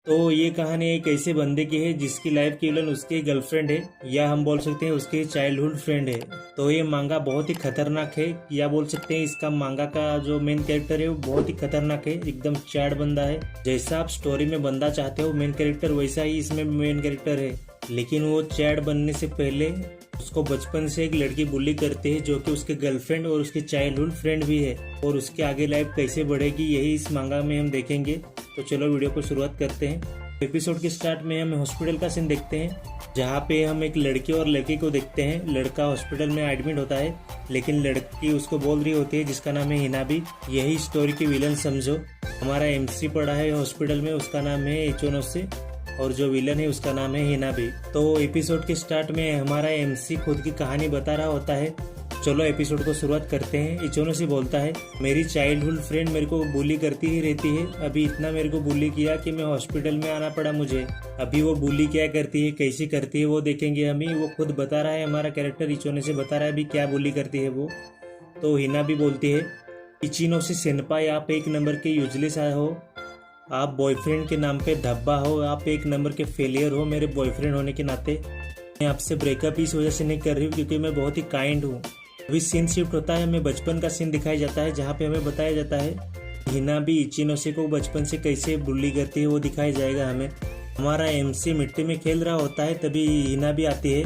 तो ये कहानी एक ऐसे बंदे की है जिसकी लाइफ की विलन उसकी गर्लफ्रेंड है, या हम बोल सकते हैं उसकी चाइल्डहुड फ्रेंड है। तो ये मांगा बहुत ही खतरनाक है, या बोल सकते हैं इसका मांगा का जो मेन कैरेक्टर है वो बहुत ही खतरनाक है, एकदम चैड बंदा है। जैसा आप स्टोरी में बंदा चाहते हो मेन कैरेक्टर, वैसा ही इसमें मेन कैरेक्टर है। लेकिन वो चैड बनने से पहले उसको बचपन से एक लड़की बुली करती है जो कि उसके गर्लफ्रेंड और उसकी चाइल्डहुड फ्रेंड भी है, और उसके आगे लाइफ कैसे बढ़ेगी यही इस मांगा में हम देखेंगे। तो चलो वीडियो को शुरुआत करते हैं। एपिसोड के स्टार्ट में हम हॉस्पिटल का सीन देखते हैं, जहाँ पे हम एक लड़की और लड़की को देखते हैं। लड़का हॉस्पिटल में एडमिट होता है, लेकिन लड़की उसको बोल रही होती है जिसका नाम है हिनाबी, यही स्टोरी की विलन समझो। हमारा एमसी पड़ा है हॉस्पिटल में, उसका नाम है इचोनोसे, और जो विलन है उसका नाम है हिनाबी। तो एपिसोड के स्टार्ट में हमारा एमसी खुद की कहानी बता रहा होता है। चलो एपिसोड को शुरुआत करते हैं। इचोनोसे बोलता है, मेरी चाइल्डहुड फ्रेंड मेरे को बुली करती ही रहती है, अभी इतना मेरे को बुली किया कि मैं हॉस्पिटल में आना पड़ा मुझे। अभी वो बुली क्या करती है, कैसी करती है वो देखेंगे हमें। वो खुद बता रहा है, हमारा कैरेक्टर इचोनोसे बता रहा है अभी क्या बुली करती है वो। तो हिनाबी बोलती है, इचिनोसे सेनपाई आप एक नंबर के यूजलेस हो, आप बॉयफ्रेंड के नाम पे धब्बा हो, आप एक नंबर के फेलियर हो मेरे बॉयफ्रेंड होने के नाते। मैं आपसे ब्रेकअप इस वजह से नहीं कर रही हूँ क्योंकि मैं बहुत ही काइंड हूँ। अभी सीन शिफ्ट होता है, हमें बचपन का सीन दिखाया जाता है, जहाँ पे हमें बताया जाता है हिनाबी इचिनोसे को बचपन से कैसे बुली करती है वो दिखाया जाएगा हमें। हमारा एमसी मिट्टी में खेल रहा होता है, तभी हिनाबी आती है।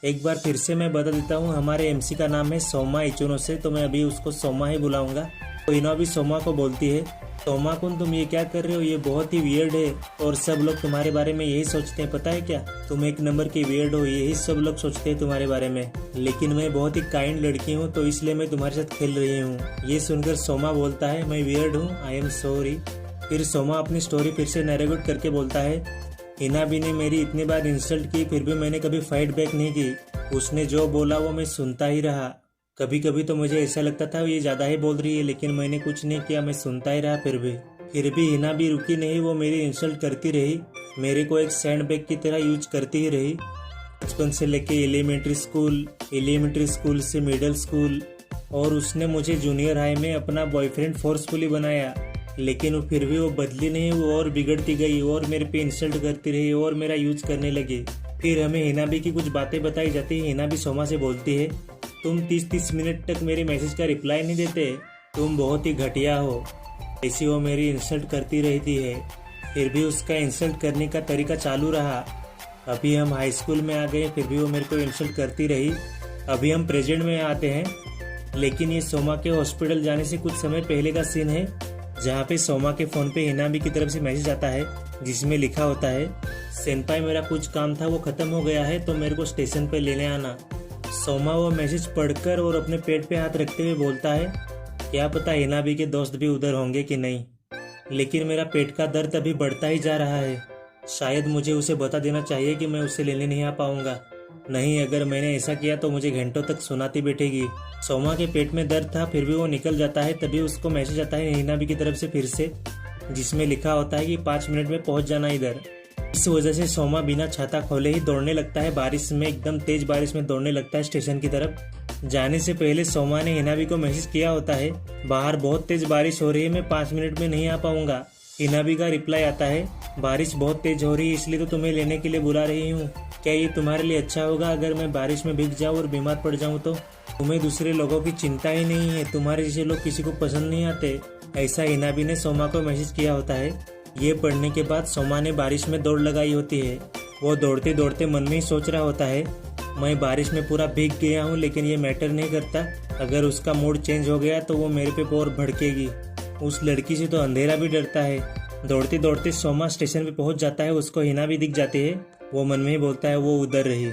एक बार फिर से मैं बता देता हूँ, हमारे एमसी का नाम है सोमा इचिनोसे, तो मैं अभी उसको सोमा ही बुलाऊंगा। तो हिनाबी सोमा को बोलती है, सोमा कुन तुम ये क्या कर रहे हो, ये बहुत ही वियर्ड है, और सब लोग तुम्हारे बारे में यही सोचते हैं, पता है क्या, तुम एक नंबर की वियर्ड हो, यही सब लोग सोचते हैं तुम्हारे बारे में। लेकिन मैं बहुत ही काइंड लड़की हूँ, तो इसलिए मैं तुम्हारे साथ खेल रही हूँ। ये सुनकर सोमा बोलता है, मैं वियर्ड हूँ, आई एम सॉरी। फिर सोमा अपनी स्टोरी फिर से नैरेट करके बोलता है, हिनाबी ने मेरी इतनी बार इंसल्ट की, फिर भी मैंने कभी फाइट बैक नहीं की। उसने जो बोला वो मैं सुनता ही रहा। कभी कभी तो मुझे ऐसा लगता था ये ज़्यादा ही बोल रही है, लेकिन मैंने कुछ नहीं किया, मैं सुनता ही रहा। फिर भी हिनाबी रुकी नहीं, वो मेरी इंसल्ट करती रही, मेरे को एक सैंडबैग की तरह यूज करती ही रही। बचपन से लेके एलिमेंट्री स्कूल से मिडिल स्कूल, और उसने मुझे जूनियर हाई में अपना बॉयफ्रेंड फोर्सफुली बनाया। लेकिन फिर भी वो बदली नहीं, वो और बिगड़ती गई और मेरे पे इंसल्ट करती रही और मेरा यूज करने लगी। फिर हमें हिनाबी की कुछ बातें बताई जाती है। हिनाबी सोमा से बोलती है, तुम 30 मिनट तक मेरे मैसेज का रिप्लाई नहीं देते, तुम बहुत ही घटिया हो। ऐसी वो मेरी इंसल्ट करती रहती है, फिर भी उसका इंसल्ट करने का तरीका चालू रहा। अभी हम हाई स्कूल में आ गए, फिर भी वो मेरे को इंसल्ट करती रही। अभी हम प्रेजेंट में आते हैं, लेकिन ये सोमा के हॉस्पिटल जाने से कुछ समय पहले का सीन है, जहाँ पे सोमा के फ़ोन पे हिनाबी की तरफ से मैसेज आता है जिसमें लिखा होता है, सेनपाई मेरा कुछ काम था वो ख़त्म हो गया है, तो मेरे को स्टेशन पे लेने आना। सोमा वो मैसेज पढ़कर और अपने पेट पे हाथ रखते हुए बोलता है, क्या पता हिनाबी के दोस्त भी उधर होंगे कि नहीं, लेकिन मेरा पेट का दर्द अभी बढ़ता ही जा रहा है। शायद मुझे उसे बता देना चाहिए कि मैं उसे लेने नहीं आ पाऊंगा, नहीं अगर मैंने ऐसा किया तो मुझे घंटों तक सुनाती बैठेगी। सोमा के पेट में दर्द था, फिर भी वो निकल जाता है। तभी उसको मैसेज आता है हिनाबी की तरफ से फिर से, जिसमें लिखा होता है कि 5 मिनट में पहुंच जाना इधर। इस वजह से सोमा बिना छाता खोले ही दौड़ने लगता है, बारिश में, एकदम तेज बारिश में दौड़ने लगता है स्टेशन की तरफ। जाने से पहले सोमा ने हिनाबी को मैसेज किया होता है, बाहर बहुत तेज बारिश हो रही है, मैं 5 मिनट में नहीं आ पाऊंगा। हिनाबी का रिप्लाई आता है, बारिश बहुत तेज हो रही है इसलिए तो तुम्हें लेने के लिए बुला रही हूँ। क्या ये तुम्हारे लिए अच्छा होगा अगर मैं बारिश में भीग जाऊँ और बीमार पड़ जाऊँ तो? तुम्हें दूसरे लोगों की चिंता ही नहीं है, तुम्हारे जैसे लोग किसी को पसंद नहीं आते। ऐसा हिनाबी ने सोमा को मैसेज किया होता है। ये पढ़ने के बाद सोमा ने बारिश में दौड़ लगाई होती है। वो दौड़ते दौड़ते मन में ही सोच रहा होता है, मैं बारिश में पूरा भीग गया हूँ, लेकिन ये मैटर नहीं करता, अगर उसका मूड चेंज हो गया तो वो मेरे पे और भड़केगी। उस लड़की से तो अंधेरा भी डरता है। दौड़ते दौड़ते सोमा स्टेशन पे पहुंच जाता है, उसको हिनाबी दिख जाती है। वो मन में ही बोलता है वो उधर रही।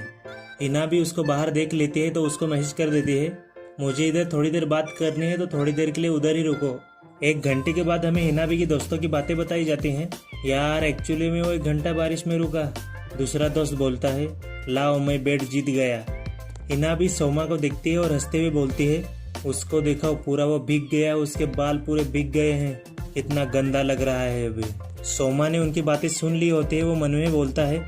हिनाबी उसको बाहर देख लेती है तो उसको मैसेज कर देती है, मुझे इधर थोड़ी देर बात करनी है तो थोड़ी देर के लिए उधर ही रुको। 1 घंटे के बाद हमें हिनाबी की दोस्तों की बातें बताई जाती हैं। यार एक्चुअली में वो 1 घंटा बारिश में रुका। दूसरा दोस्त बोलता है, लाओ मैं बेट जीत गया। हिनाबी सोमा को देखती है और हंसते हुए बोलती है, उसको देखो पूरा वो भीग गया, उसके बाल पूरे भीग गए हैं, कितना गंदा लग रहा है अभी। सोमा ने उनकी बातें सुन ली होती है, वो मन में बोलता है,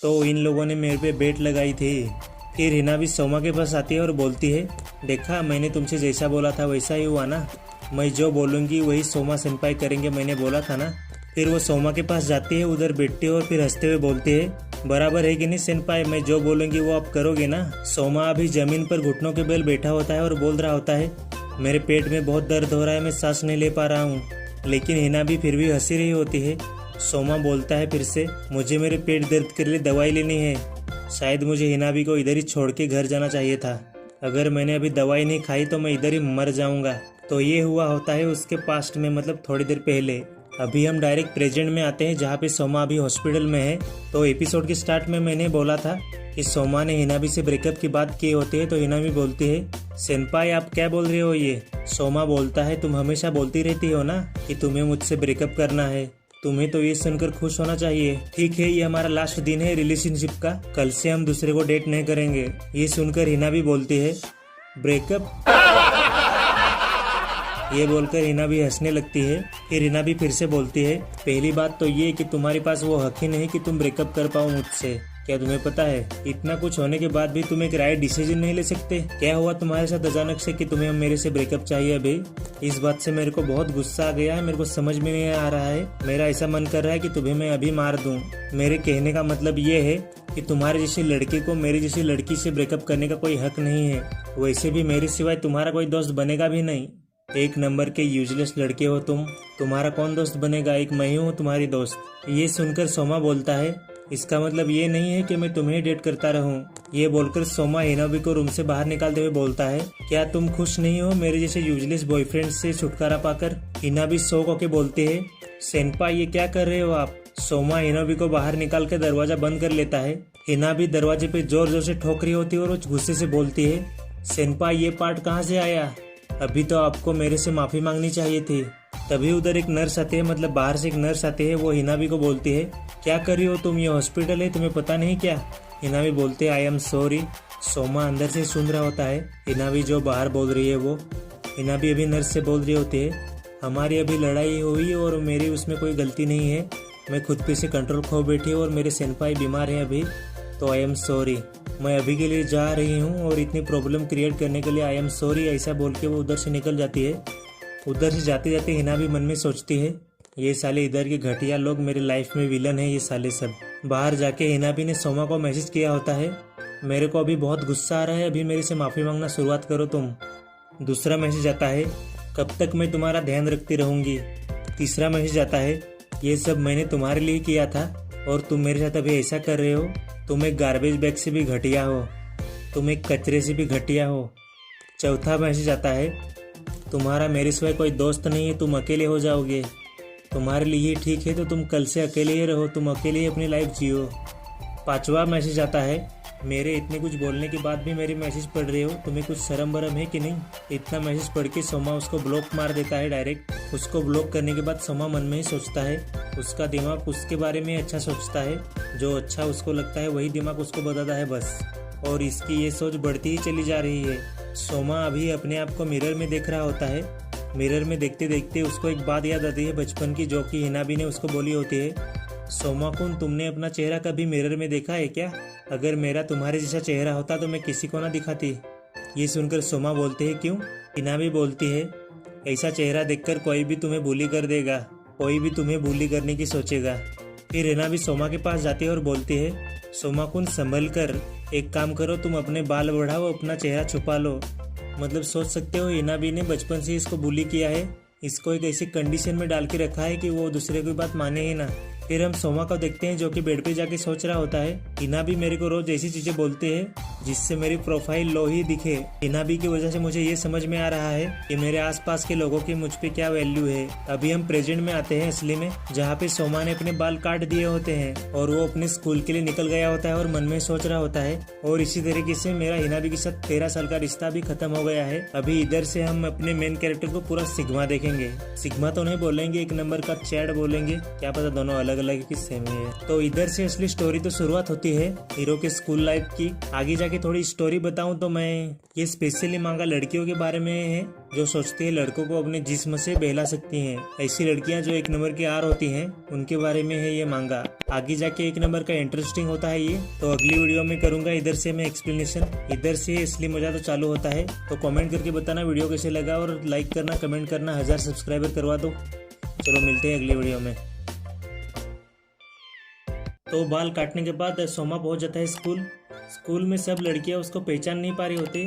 तो इन लोगों ने मेरे पे बेट लगाई थी। फिर हिनाबी सोमा के पास आती है और बोलती है, देखा मैंने तुमसे जैसा बोला था वैसा ही हुआ ना, मैं जो बोलूँगी वही सोमा सेनपाई करेंगे, मैंने बोला था ना। फिर वो सोमा के पास जाती है, उधर बैठती है और फिर हंसते हुए बोलती है, बराबर है कि नहीं सेनपाई, मैं जो बोलूंगी वो आप करोगे ना। सोमा अभी जमीन पर घुटनों के बल बैठा होता है और बोल रहा होता है, मेरे पेट में बहुत दर्द हो रहा है, मैं सांस नहीं ले पा रहा हूँ। लेकिन हिना भी फिर भी हंसी रही होती है। सोमा बोलता है फिर से, मुझे मेरे पेट दर्द के लिए दवाई लेनी है। शायद मुझे हिनाबी को इधर ही छोड़ के घर जाना चाहिए था। अगर मैंने अभी दवाई नहीं खाई तो मैं इधर ही मर जाऊंगा। तो ये हुआ होता है उसके पास्ट में, मतलब थोड़ी देर पहले। अभी हम डायरेक्ट प्रेजेंट में आते हैं जहाँ पे सोमा अभी हॉस्पिटल में है। तो एपिसोड के स्टार्ट में मैंने बोला था कि सोमा ने हिनाबी से ब्रेकअप की बात की होती है। तो हिनाबी बोलती है, सेनपाई आप क्या बोल रहे हो ये। सोमा बोलता है, तुम हमेशा बोलती रहती हो ना कि तुम्हें मुझसे ब्रेकअप करना है, तुम्हें तो ये सुनकर खुश होना चाहिए। ठीक है, ये हमारा लास्ट दिन है रिलेशनशिप का, कल से हम दूसरे को डेट नहीं करेंगे। ये सुनकर हिना भी बोलती है, ब्रेकअप। ये बोलकर हिना भी हंसने लगती है। फिर हिना भी फिर से बोलती है, पहली बात तो ये कि तुम्हारे पास वो हक ही नहीं कि तुम ब्रेकअप कर पाओ मुझसे। क्या तुम्हें पता है, इतना कुछ होने के बाद भी तुम एक राइट डिसीजन नहीं ले सकते। क्या हुआ तुम्हारे साथ अचानक से कि तुम्हें मेरे से ब्रेकअप चाहिए अभी। इस बात से मेरे को बहुत गुस्सा आ गया है, मेरे को समझ में नहीं आ रहा है। मेरा ऐसा मन कर रहा है कि तुम्हें मैं अभी मार दूं। मेरे कहने का मतलब ये है कि तुम्हारे जैसी लड़की को मेरी जैसी लड़की से ब्रेकअप करने का कोई हक नहीं है। वैसे भी मेरे सिवाय तुम्हारा कोई दोस्त बनेगा भी नहीं। एक नंबर के यूजलेस लड़के हो तुम, तुम्हारा कौन दोस्त बनेगा, एक मैं हूँ तुम्हारी दोस्त। ये सुनकर सोमा बोलता है, इसका मतलब ये नहीं है कि मैं तुम्हें डेट करता रहूं। ये बोलकर सोमा हिनाबी को रूम से बाहर निकालते हुए बोलता है, क्या तुम खुश नहीं हो मेरे जैसे यूजलेस बॉयफ्रेंड से छुटकारा पाकर। हिनाबी शौक होके बोलते है, सेनपाई ये क्या कर रहे हो आप। सोमा हिनाबी को बाहर निकाल कर दरवाजा बंद कर लेता है। हिनाबी दरवाजे पे जोर जोर से ठोक रही होती है और वो गुस्से से बोलती है, सेनपाई ये पार्ट कहाँ से आया, अभी तो आपको मेरे से माफी मांगनी चाहिए थी। तभी उधर एक नर्स आती है, मतलब बाहर से एक नर्स आती है। वो हिनाबी को बोलती है, क्या कर रही हो तुम, ये हॉस्पिटल है, तुम्हें पता नहीं क्या। हिनाबी बोलते हैं, आई एम सॉरी। सोमा अंदर से सुन रहा होता है हिनाबी जो बाहर बोल रही है वो। हिनाबी अभी नर्स से बोल रही होती है, हमारी अभी लड़ाई हुई और मेरी उसमें कोई गलती नहीं है, मैं खुद पे से कंट्रोल खो बैठी और मेरे सेनपाई बीमार हैं अभी, तो आई एम सॉरी। मैं अभी के लिए जा रही हूँ और इतनी प्रॉब्लम क्रिएट करने के लिए आई एम सॉरी। ऐसा बोल के वो उधर से निकल जाती है। उधर से जाते जाते हिना भी मन में सोचती है, ये साले इधर के घटिया लोग मेरे लाइफ में विलन है ये साले सब। बाहर जाके हिना भी ने सोमा को मैसेज किया होता है, मेरे को अभी बहुत गुस्सा आ रहा है, अभी मेरे से माफ़ी मांगना शुरुआत करो तुम। दूसरा मैसेज आता है, कब तक मैं तुम्हारा ध्यान रखती रहूंगी। तीसरा मैसेज आता है, ये सब मैंने तुम्हारे लिए किया था और तुम मेरे साथ अभी ऐसा कर रहे हो। तुम एक गार्बेज बैग से भी घटिया हो, तुम एक कचरे से भी घटिया हो। चौथा मैसेज आता है, तुम्हारा मेरे सिवाय कोई दोस्त नहीं है, तुम अकेले हो जाओगे। तुम्हारे लिए ठीक है तो तुम कल से अकेले ही रहो, तुम अकेले ही अपनी लाइफ जियो। पांचवा मैसेज आता है, मेरे इतने कुछ बोलने के बाद भी मेरी मैसेज पढ़ रहे हो, तुम्हें कुछ शर्म बरम है कि नहीं। इतना मैसेज पढ़ के सोमा उसको ब्लॉक मार देता है डायरेक्ट। उसको ब्लॉक करने के बाद सोमा मन में ही सोचता है, उसका दिमाग उसके बारे में अच्छा सोचता है, जो अच्छा उसको लगता है वही दिमाग उसको बताता है बस। और इसकी ये सोच बढ़ती ही चली जा रही है। सोमा अभी अपने आप को मिरर में देख रहा होता है। मिरर में देखते देखते उसको एक बात याद आती है बचपन की, जो कि हिनाबी ने उसको बोली होती है, सोमा कुन तुमने अपना चेहरा कभी मिरर में देखा है क्या। अगर मेरा तुम्हारे जैसा चेहरा होता तो मैं किसी को ना दिखाती। ये सुनकर सोमा बोलते हैं, क्यों। हिनाबी बोलती है, ऐसा चेहरा देखकर कोई भी तुम्हें bully कर देगा, कोई भी तुम्हें bully करने की सोचेगा। फिर हिनाबी सोमा के पास जाती है और बोलती है, सोमा कुन संभल कर, एक काम करो तुम अपने बाल बढ़ाओ, अपना चेहरा छुपा लो। मतलब सोच सकते हो हिनाबी ने बचपन से इसको bully किया है, इसको एक ऐसी कंडीशन में डाल के रखा है कि वो दूसरे की बात माने ही ना। फिर हम सोमा को देखते हैं जो कि बेड पे जाके सोच रहा होता है, हिना भी मेरे को रोज ऐसी चीजें बोलते हैं जिससे मेरी प्रोफाइल लो ही दिखे। हिना भी की वजह से मुझे ये समझ में आ रहा है कि मेरे आसपास के लोगों की मुझ पे क्या वैल्यू है। अभी हम प्रेजेंट में आते हैं असली में, जहाँ पे सोमा ने अपने बाल काट दिए होते हैं और वो अपने स्कूल के लिए निकल गया होता है और मन में सोच रहा होता है, और इसी तरीके से मेरा हिनाबी के साथ 13 साल का रिश्ता भी खत्म हो गया है। अभी इधर से हम अपने मेन कैरेक्टर को पूरा सिग्मा देखेंगे। सिग्मा तो नहीं बोलेंगे, एक नंबर का चैड बोलेंगे, क्या पता दोनों अलग अलग किस्से में है। तो इधर से असली स्टोरी तो शुरुआत होती है हीरो के स्कूल लाइफ की। आगे जाके थोड़ी स्टोरी बताऊं तो मैं ये स्पेशली मांगा लड़कियों के बारे में है जो सोचती है लड़कों को अपने जिस्म से बहला सकती हैं। ऐसी लड़कियां जो एक नंबर की आर होती हैं, उनके बारे में है ये मांगा। आगे जाके एक नंबर का इंटरेस्टिंग होता है ये, तो अगली वीडियो में करूंगा इधर से मैं एक्सप्लेनेशन। इधर से इसलिए मजा तो चालू होता है। तो कमेंट करके बताना वीडियो कैसे लगा और लाइक करना, कमेंट करना, 1000 सब्सक्राइबर करवा दो। चलो मिलते हैं अगली वीडियो में। तो बाल काटने के बाद सोमा पहुंच जाता है स्कूल में सब लड़कियां उसको पहचान नहीं पा रही होती,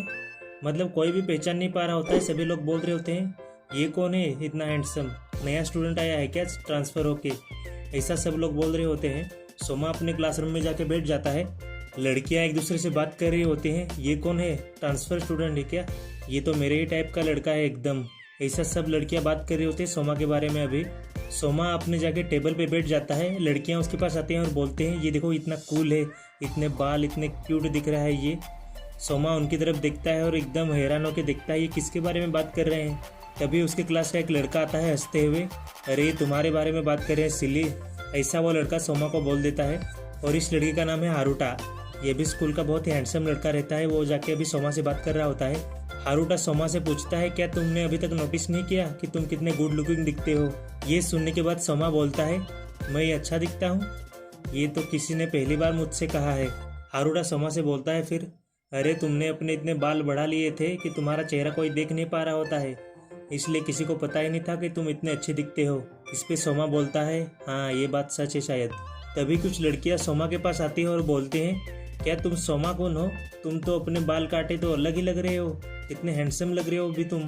मतलब कोई भी पहचान नहीं पा रहा होता है। सभी लोग बोल रहे होते हैं ये कौन है इतना हैंडसम, नया स्टूडेंट आया है क्या ट्रांसफ़र होके, ऐसा सब लोग बोल रहे होते हैं। सोमा अपने क्लासरूम में जाके बैठ जाता है। लड़कियां एक दूसरे से बात कर रही होती हैं, ये कौन है ट्रांसफ़र स्टूडेंट है क्या, ये तो मेरे ही टाइप का लड़का है एकदम, ऐसा सब लड़कियां बात कर रही होती है सोमा के बारे में। अभी सोमा अपने जाके टेबल पे बैठ जाता है, लड़कियां उसके पास आती हैं और बोलते हैं ये देखो इतना कूल है, इतने बाल इतने क्यूट दिख रहा है ये। सोमा उनकी तरफ देखता है और एकदम हैरान होकर देखता है ये किसके बारे में बात कर रहे हैं। तभी उसके क्लास का एक लड़का आता है हंसते हुए, अरे तुम्हारे बारे में बात कर रहे हैं सिली, ऐसा वो लड़का सोमा को बोल देता है। और इस लड़के का नाम है हारूटा, ये भी स्कूल का बहुत ही हैंडसम लड़का रहता है। वो जाके अभी सोमा से बात कर रहा होता है। हारूटा सोमा से पूछता है क्या तुमने अभी तक नोटिस नहीं किया कि तुम कितने गुड लुकिंग दिखते हो। ये सुनने के बाद सोमा बोलता है मैं अच्छा दिखता हूँ, ये तो किसी ने पहली बार मुझसे कहा है। हारूटा सोमा से बोलता है फिर, अरे तुमने अपने इतने बाल बढ़ा लिए थे कि तुम्हारा चेहरा कोई देख नहीं पा रहा होता है, इसलिए किसी को पता ही नहीं था कि तुम इतने अच्छे दिखते हो। इस पे सोमा बोलता है हाँ ये बात सच है शायद। तभी कुछ लड़कियां सोमा के पास आती हैं और बोलते हैं क्या तुम सोमा कौन हो, तुम तो अपने बाल काटे तो अलग ही लग रहे हो, कितने हैंडसम लग रहे हो अभी तुम,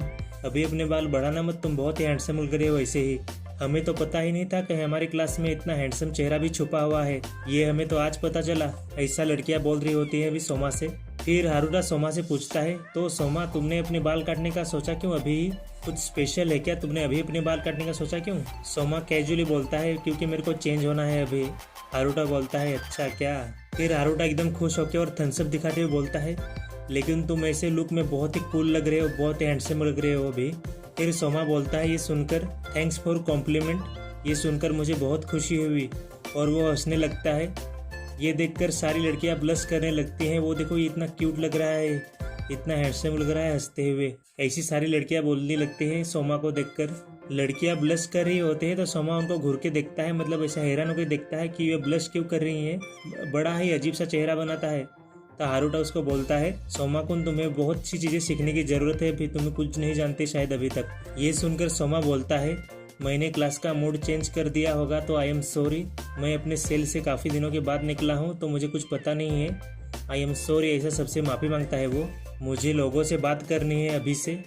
अभी अपने बाल बढ़ाना मत, तुम बहुत ही हैंडसम लग रहे हो ऐसे ही। हमें तो पता ही नहीं था कि हमारी क्लास में इतना हैंडसम चेहरा भी छुपा हुआ है, ये हमें तो आज पता चला, ऐसा लड़कियां बोल रही होती हैं अभी सोमा से। फिर हारूटा सोमा से पूछता है तो सोमा तुमने अपने बाल काटने का सोचा क्यों, अभी कुछ स्पेशल है क्या, तुमने अभी अपने बाल काटने का सोचा क्यों। सोमा कैजुअली बोलता है क्योंकि मेरे को चेंज होना है अभी। हारूटा बोलता है अच्छा क्या। फिर हारूटा एकदम खुश होकर और थम्सअप दिखाते हुए बोलता है लेकिन तुम ऐसे लुक में बहुत ही कूल लग रहे हो, बहुत ही हैंडसम लग रहे हो अभी। फिर सोमा बोलता है ये सुनकर थैंक्स फॉर कॉम्प्लीमेंट, ये सुनकर मुझे बहुत खुशी हुई, और वो हंसने लगता है। ये देखकर सारी लड़कियां ब्लश करने लगती हैं, वो देखो ये इतना क्यूट लग रहा है, इतना हैंडसम लग रहा है हंसते हुए, ऐसी सारी लड़कियां बोलने लगती हैं सोमा को देखकर। लड़कियां ब्लश कर रही होती है तो सोमा उनको घूर के देखता है, मतलब ऐसा हैरान होकर देखता है कि ये ब्लश क्यों कर रही हैं, बड़ा ही अजीब सा चेहरा बनाता है। तो हारूटा उसको बोलता है सोमा कुन तुम्हें बहुत सी चीज़ें सीखने की ज़रूरत है, अभी तुम्हें कुछ नहीं जानते शायद अभी तक। ये सुनकर सोमा बोलता है मैंने क्लास का मूड चेंज कर दिया होगा तो आई एम सॉरी, मैं अपने सेल से काफ़ी दिनों के बाद निकला हूँ तो मुझे कुछ पता नहीं है, आई एम सॉरी, ऐसा सबसे माफ़ी मांगता है वो। मुझे लोगों से बात करनी है अभी से,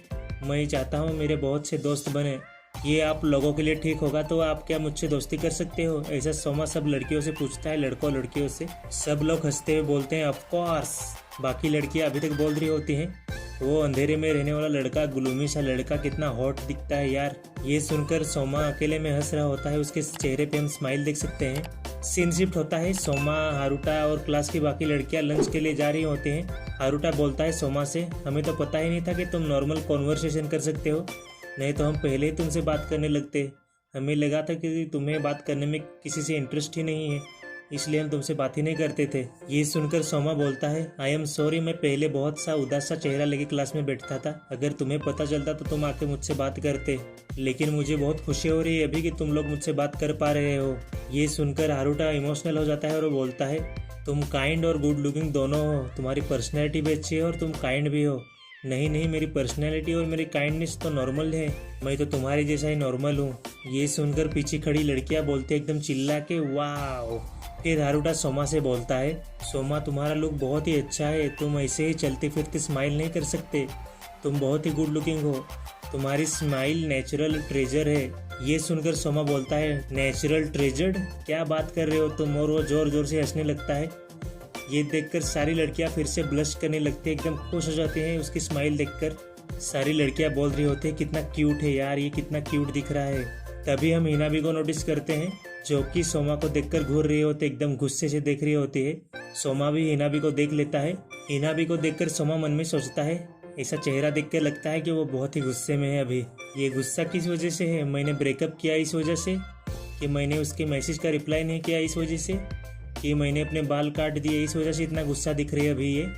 मैं चाहता हूँ मेरे बहुत से दोस्त बने, ये आप लोगों के लिए ठीक होगा तो आप क्या मुझसे दोस्ती कर सकते हो, ऐसा सोमा सब लड़कियों से पूछता है, लड़कों लड़कियों से। सब लोग हंसते हुए बोलते हैं ऑफ कोर्स। बाकी लड़कियां अभी तक बोल रही होती हैं वो अंधेरे में रहने वाला लड़का, गुलूमी सा लड़का कितना हॉट दिखता है यार। ये सुनकर सोमा अकेले में हंस रहा होता है, उसके चेहरे पे हम स्माइल देख सकते हैं। सीन शिफ्ट होता है, सोमा हारूटा और क्लास की बाकी लड़कियां लंच के लिए जा रही होती हैं। हारूटा बोलता है सोमा से हमें तो पता ही नहीं था कि तुम नॉर्मल कॉन्वर्सेशन कर सकते हो, नहीं तो हम पहले ही तुमसे बात करने लगते, हमें लगा था कि तुम्हें बात करने में किसी से इंटरेस्ट ही नहीं है, इसलिए हम तुमसे बात ही नहीं करते थे। ये सुनकर सोमा बोलता है आई एम सॉरी, मैं पहले बहुत सा उदास सा चेहरा लेके क्लास में बैठता था, अगर तुम्हें पता चलता तो तुम आके मुझसे बात करते, लेकिन मुझे बहुत खुशी हो रही है अभी कि तुम लोग मुझसे बात कर पा रहे हो। ये सुनकर हारूटा इमोशनल हो जाता है और वो बोलता है तुम काइंड और गुड लुकिंग दोनों हो, तुम्हारी पर्सनैलिटी भी अच्छी है और तुम काइंड भी हो। नहीं नहीं, मेरी पर्सनैलिटी और मेरी काइंडनेस तो नॉर्मल है, मैं तो तुम्हारी जैसा ही नॉर्मल हूँ। ये सुनकर पीछे खड़ी लड़कियां बोलते एकदम चिल्ला के वाओ। फिर हारूटा सोमा से बोलता है सोमा तुम्हारा लुक बहुत ही अच्छा है, तुम ऐसे ही चलते फिरते स्माइल नहीं कर सकते, तुम बहुत ही गुड लुकिंग हो, तुम्हारी स्माइल नेचुरल ट्रेजर है। ये सुनकर सोमा बोलता है नेचुरल ट्रेजर, क्या बात कर रहे हो तुम, और वो जोर जोर से हंसने लगता है। ये देखकर सारी लड़कियां फिर से ब्लश करने लगती है, एकदम खुश हो जाती हैं उसकी स्माइल देखकर। सारी लड़कियां बोल रही होती है कितना क्यूट है यार, ये कितना क्यूट दिख रहा है। तभी हम हिनाबी को नोटिस करते हैं जो कि सोमा को देखकर घूर रही होती है, एकदम गुस्से से देख रही होती है। सोमा भी हिनाबी को देख लेता है। हिनाबी को देखकर सोमा मन में सोचता है ऐसा चेहरा देखकर लगता है कि वो बहुत ही गुस्से में है अभी। ये गुस्सा किस वजह से है, मैंने ब्रेकअप किया इस वजह से, कि मैंने उसके मैसेज का रिप्लाई नहीं किया इस वजह से, कि मैंने अपने बाल काट दिए इस वजह से इतना गुस्सा दिख रही है अभी ये।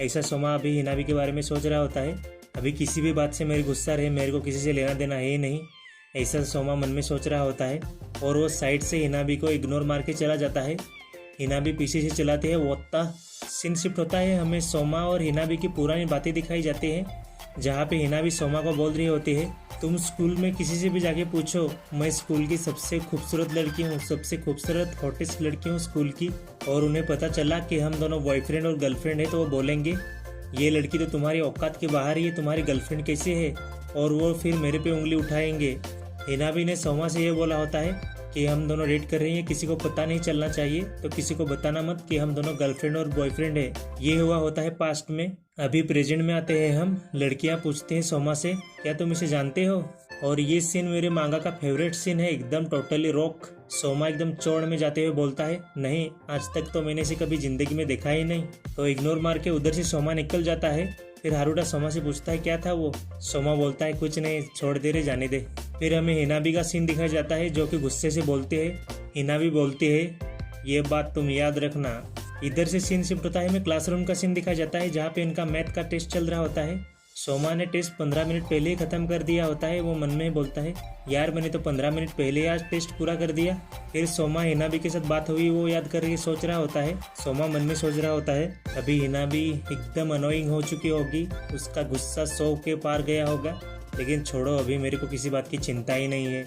ऐसा सोमा अभी हिनाबी के बारे में सोच रहा होता है। अभी किसी भी बात से मेरी गुस्सा रहे, मेरे को किसी से लेना देना है ही नहीं, ऐसा सोमा मन में सोच रहा होता है। और वो साइड से हिनाबी को इग्नोर मार के चला जाता है। हिनाबी पीछे से चलाते हैं वोत्ता। सीन शिफ्ट होता है, हमें सोमा और हिनाबी की पुरानी बातें दिखाई जाती हैं। जहाँ पे हिना भी सोमा को बोल रही होती है, तुम स्कूल में किसी से भी जाके पूछो, मैं स्कूल की सबसे खूबसूरत लड़की हूँ, सबसे खूबसूरत हॉटेस्ट लड़की हूँ स्कूल की, और उन्हें पता चला कि हम दोनों बॉयफ्रेंड और गर्लफ्रेंड है, तो वो बोलेंगे ये लड़की तो तुम्हारी औकात के बाहर ही है, तुम्हारी गर्लफ्रेंड कैसे है, और वो फिर मेरे पे उंगली उठाएंगे। हिना भी ने सोमा से ये बोला होता है कि हम दोनों डेट कर रही हैं, किसी को पता नहीं चलना चाहिए, तो किसी को बताना मत कि हम दोनों गर्लफ्रेंड और बॉयफ्रेंड है। ये हुआ होता है पास्ट में। अभी प्रेजेंट में आते हैं हम। लड़कियां पूछते हैं सोमा से, क्या तुम इसे जानते हो? और ये सीन मेरे मांगा का फेवरेट सीन है, एकदम टोटली रॉक। सोमा एकदम चौड़ में जाते हुए बोलता है, नहीं, आज तक तो मैंने इसे कभी जिंदगी में देखा ही नहीं। तो इग्नोर मार के उधर से सोमा निकल जाता है। फिर हारूटा सोमा से पूछता है क्या था वो? सोमा बोलता है कुछ नहीं, छोड़ दे रे, जाने दे। फिर हमें हिनाबी का सीन दिखाया जाता है, जो कि गुस्से से बोलते हैं। हिनाबी बोलती है, ये बात तुम याद रखना। इधर से सीन शिफ्ट होता है, हमें क्लासरूम का सीन दिखाया जाता है, जहाँ पे इनका मैथ का टेस्ट चल रहा होता है। सोमा ने टेस्ट 15 मिनट पहले ही खत्म कर दिया होता है। वो मन में ही बोलता है, यार मैंने तो 15 मिनट पहले ही आज टेस्ट पूरा कर दिया। फिर सोमा हिनाबी के साथ बात हुई, वो याद करके सोच रहा होता है। सोमा मन में सोच रहा होता है, अभी हिनाबी एकदम अनोइंग हो चुकी होगी, उसका गुस्सा 100 के पार गया होगा, लेकिन छोड़ो, अभी मेरे को किसी बात की चिंता ही नहीं है।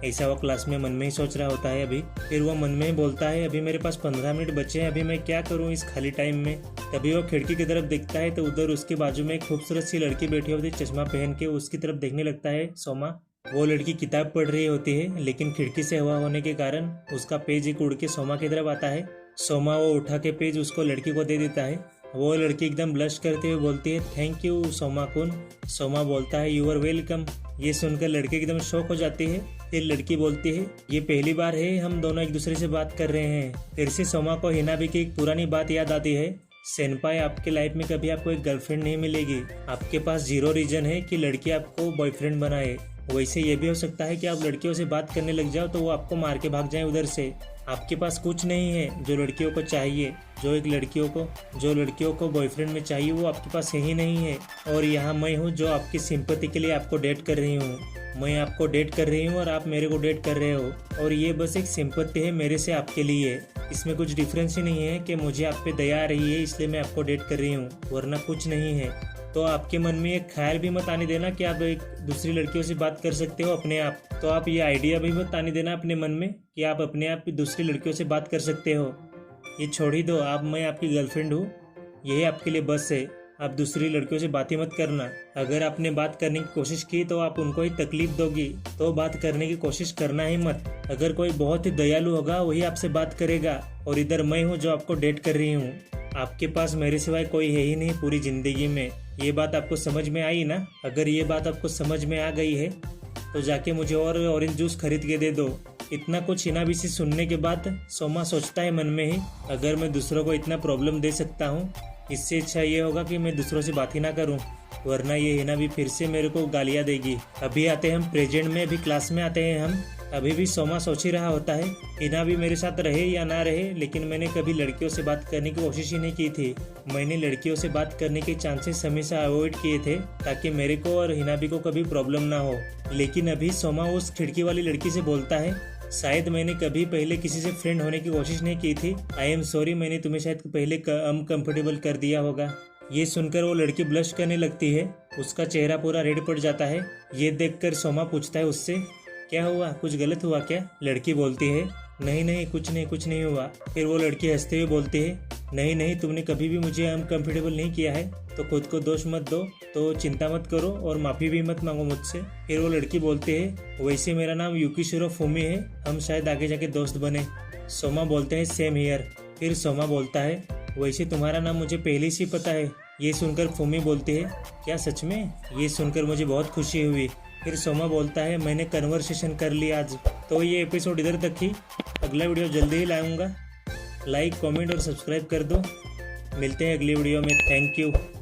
ऐसा वो क्लास में मन में ही सोच रहा होता है अभी। फिर वो मन में ही बोलता है, अभी मेरे पास 15 मिनट बचे हैं, अभी मैं क्या करूं इस खाली टाइम में। तभी वो खिड़की की तरफ देखता है, तो उधर उसके बाजू में एक खूबसूरत सी लड़की बैठी होती है, चश्मा पहन के। उसकी तरफ देखने लगता है सोमा। वो लड़की किताब पढ़ रही होती है, लेकिन खिड़की से हवा होने के कारण उसका पेज एक उड़ के सोमा की तरफ आता है। सोमा वो उठा के पेज उसको लड़की को दे देता है। वो लड़की एकदम ब्लश करते हुए बोलती है, थैंक यू सोमा कुन। सोमा बोलता है, यू आर वेलकम। ये सुनकर लड़की एकदम शॉक हो जाती है। फिर लड़की बोलती है, ये पहली बार है हम दोनों एक दूसरे से बात कर रहे हैं। फिर से सोमा को हिनाबी की एक पुरानी बात याद आती है, सेनपाई, आपके लाइफ में कभी आपको एक गर्लफ्रेंड नहीं मिलेगी। आपके पास 0 रीजन है कि लड़की आपको बॉयफ्रेंड बनाए। वैसे ये भी हो सकता है कि आप लड़कियों से बात करने लग जाओ तो वो आपको मार के भाग जाए उधर से। आपके पास कुछ नहीं है जो लड़कियों को चाहिए, जो लड़कियों को बॉयफ्रेंड में चाहिए, वो आपके पास ही नहीं है। और यहाँ मैं हूँ जो आपकी सिंपैथी के लिए आपको डेट कर रही हूँ। मैं आपको डेट कर रही हूँ और आप मेरे को डेट कर रहे हो, और ये बस एक सिंपैथी है मेरे से आपके लिए। इसमें कुछ डिफरेंस ही नहीं है कि मुझे आप पे दया आ रही है इसलिए मैं आपको डेट कर रही हूँ, वरना कुछ नहीं है। तो आपके मन में एक ख्याल भी मत आने देना कि आप एक दूसरी लड़कियों से बात कर सकते हो अपने आप। तो आप ये आइडिया भी मत आने देना अपने मन में कि आप अपने आप दूसरी लड़कियों से बात कर सकते हो। ये छोड़ ही दो, मैं आपकी गर्लफ्रेंड हूँ, यही आपके लिए बस है। आप दूसरी लड़कियों से बात ही मत करना। अगर आपने बात करने की कोशिश की तो आप उनको ही तकलीफ दोगी, तो बात करने की कोशिश करना ही मत। अगर कोई बहुत ही दयालु होगा वही आपसे बात करेगा, और इधर मैं हूँ जो आपको डेट कर रही हूँ। आपके पास मेरे सिवाय कोई है ही नहीं पूरी जिंदगी में। ये बात आपको समझ में आई ना? अगर ये बात आपको समझ में आ गई है तो जाके मुझे और ऑरेंज जूस खरीद के दे दो। इतना कुछ हिनाबी से सुनने के बाद सोमा सोचता है मन में ही, अगर मैं दूसरों को इतना प्रॉब्लम दे सकता हूँ, इससे अच्छा ये होगा कि मैं दूसरों से बात ही ना करूँ, वरना ये हिनाबी फिर से मेरे को गालियाँ देगी। अभी आते हैं हम प्रेजेंट में, अभी क्लास में आते हैं हम। अभी भी सोमा सोच ही रहा होता है, हिनाबी मेरे साथ रहे या ना रहे, लेकिन मैंने कभी लड़कियों से बात करने की कोशिश ही नहीं की थी। मैंने लड़कियों से बात करने के चांसेस हमेशा अवॉइड किए थे ताकि मेरे को और हिनाबी को कभी प्रॉब्लम ना हो। लेकिन अभी सोमा उस खिड़की वाली लड़की से बोलता है, शायद मैंने कभी पहले किसी से फ्रेंड होने की कोशिश नहीं की थी। आई एम सॉरी, मैंने तुम्हें शायद पहले अनकंफर्टेबल कर दिया होगा। ये सुनकर वो लड़की ब्लश करने लगती है, उसका चेहरा पूरा रेड पड़ जाता है। ये देखकर सोमा पूछता है उससे, क्या हुआ, कुछ गलत हुआ क्या? लड़की बोलती है, नहीं, कुछ नहीं हुआ। फिर वो लड़की हंसते हुए बोलती है, नहीं, तुमने कभी भी मुझे अनकंफर्टेबल नहीं किया है, तो खुद को दोष मत दो, तो चिंता मत करो और माफ़ी भी मत मांगो मुझसे। फिर वो लड़की बोलती है, वैसे मेरा नाम युकीशिरो फुमी है, हम शायद आगे जाके दोस्त बने। सोमा बोलते हैं, सेम हियर। फिर सोमा बोलता है, वैसे तुम्हारा नाम मुझे पहले से ही पता है। ये सुनकर फुमी बोलती है, क्या सच में? ये सुनकर मुझे बहुत खुशी हुई। फिर सोमा बोलता है, मैंने कन्वर्सेशन कर ली आज। तो ये एपिसोड इधर तक ही, अगला वीडियो जल्दी ही लाऊंगा। लाइक, कमेंट और सब्सक्राइब कर दो। मिलते हैं अगली वीडियो में। Thank you.